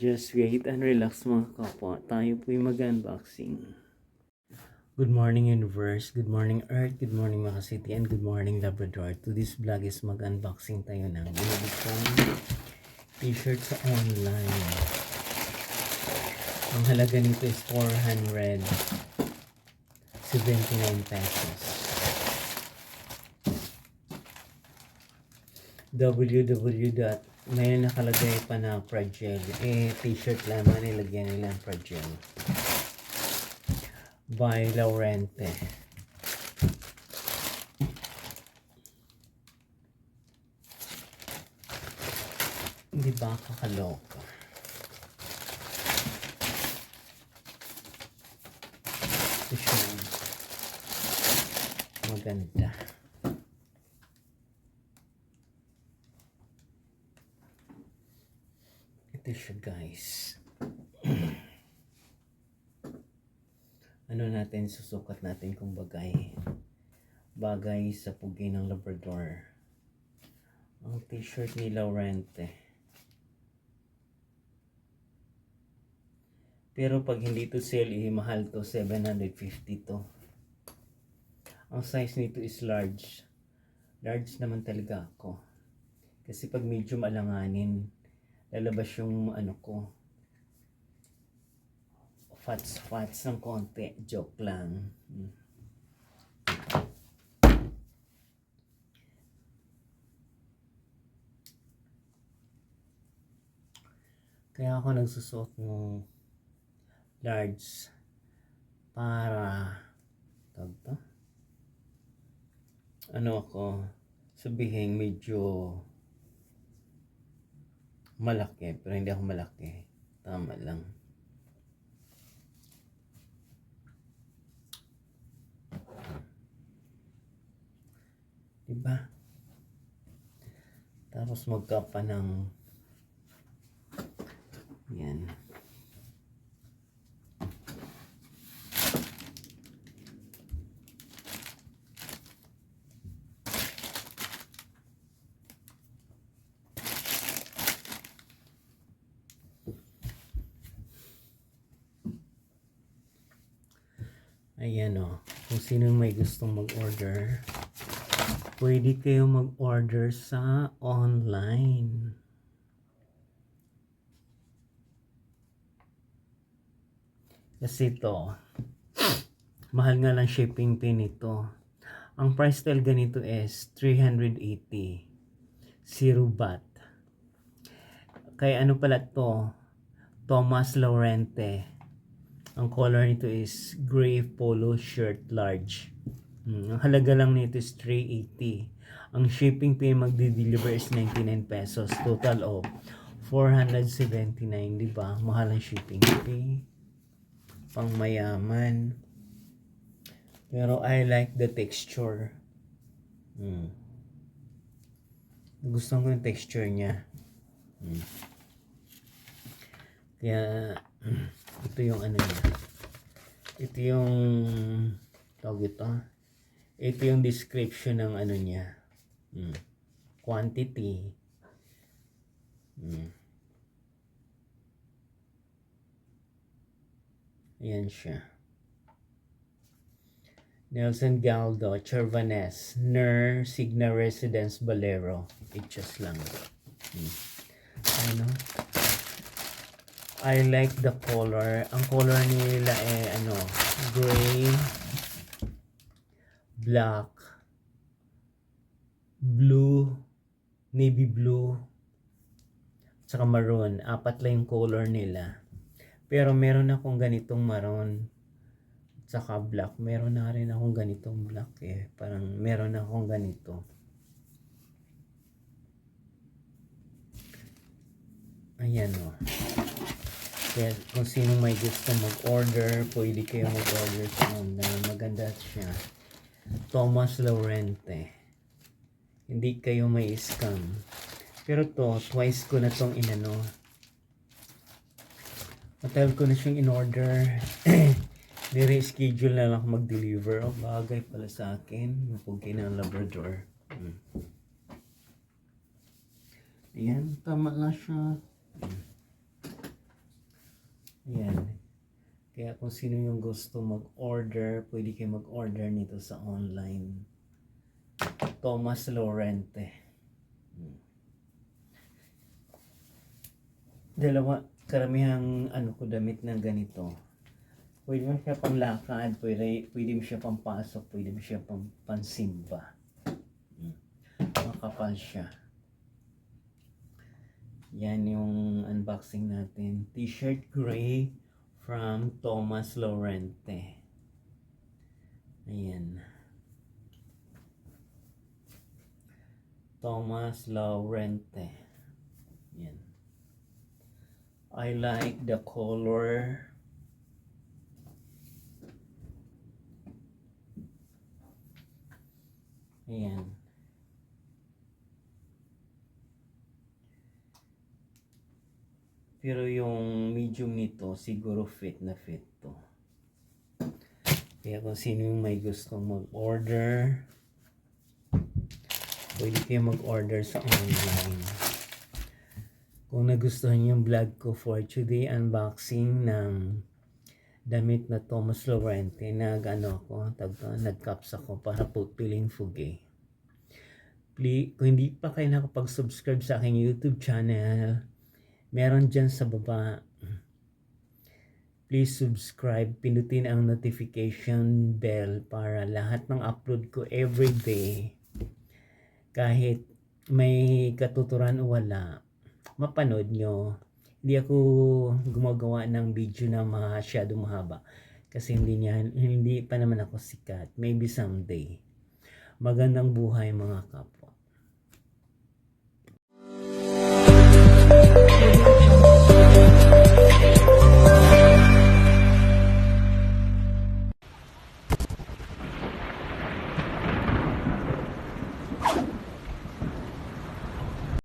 Just wait and relax mga kapwa. Tayo po'y mag-unboxing. Good morning universe, good morning earth, good morning mga city, and good morning Labrador. To this vlog is mag-unboxing tayo ng binili kong t-shirt sa online. Ang halaga nito is 479 pesos. May nakalagay pa na Fragile. T-shirt lamang nilagyan nila ang Fragile. By Laurente. Hindi ba kakaloka? Ito siya. Maganda. Ito siya guys. Ano natin, susukat natin kung bagay sa pugi ng Labrador. Ang t-shirt ni Laurente. Pero pag hindi to sale, mahal to, 750 to. Ang size nito is large. Large naman talaga ako. Kasi pag medium alanganin, lalabas yung ano ko, fats ng konti. Joke lang. Kaya ako nagsusuot ng large para sabihin medyo malaki, pero hindi ako malaki, tama lang. Diba? Tapos magkapa ng yan. Ayan o. Kung sino may gustong mag-order, pwede kayo mag-order sa online. Kasi ito, mahal nga lang shipping fee nito. Ang price tag ganito is 380. Zero VAT. Kaya ano pala to? Thomas Laurente. Ang color nito is gray polo shirt large. Ang halaga lang nito is 380. Ang shipping fee magdi-deliver is 99 pesos. Total of 479, di ba? Mahal ang shipping fee. Pang mayaman. Pero I like the texture. Gusto ko yung texture niya. Kaya ito yung ano niya. Ito yung ito yung description ng ano niya. Quantity. Ayan siya. Nelson Galdo, Chervanes, Ner, Signa Residence, Bolero. Just lang. Ano? I like the color. Ang color nila gray, black, blue, navy blue, tsaka maroon. 4 lang yung color nila. Pero meron akong ganitong maroon, tsaka black. Meron na rin akong ganitong black Parang meron akong ganito. Ayan o. Kaya kung sino may gusto mag-order, pwede kayo mag-order sa online. Maganda siya. Thomas Laurente. Hindi kayo may scam. Pero to, twice ko na tong inano. Matagal ko na siyang in-order. Nire-schedule na lang mag-deliver. Bagay pala sa akin. Mapugi ng Labrador. Ayan, tama na siya. Ayan. Kaya kung sino yung gusto mag-order, pwede kayo mag-order nito sa online. Thomas Lorente. Dalawa, karamihang ano ko damit ng ganito. Pwede mo siya pang lakad, pwede mo siya pang pasok, pwede mo siya pang pansimba. Makapal siya. Yan yung unboxing natin. T-shirt gray from Thomas Lorente. Ayan. Thomas Lorente. Ayan. I like the color. Ayan. Pero yung medium nito, siguro fit na fit to. Kaya kung sino yung may gustong mag-order, pwede kayo mag-order sa online. Kung nagustuhan yung vlog ko for today, unboxing ng damit na Thomas Lorente, nag-caps ako para piling fuge. Please, kung hindi pa kayo nakapag-subscribe sa aking YouTube channel, meron dyan sa baba. Please subscribe, pinutin ang notification bell para lahat ng upload ko everyday, kahit may katuturan o wala, mapanood nyo. Hindi ako gumagawa ng video na masyadong mahaba kasi hindi pa naman ako sikat. Maybe someday. Magandang buhay mga kapwa.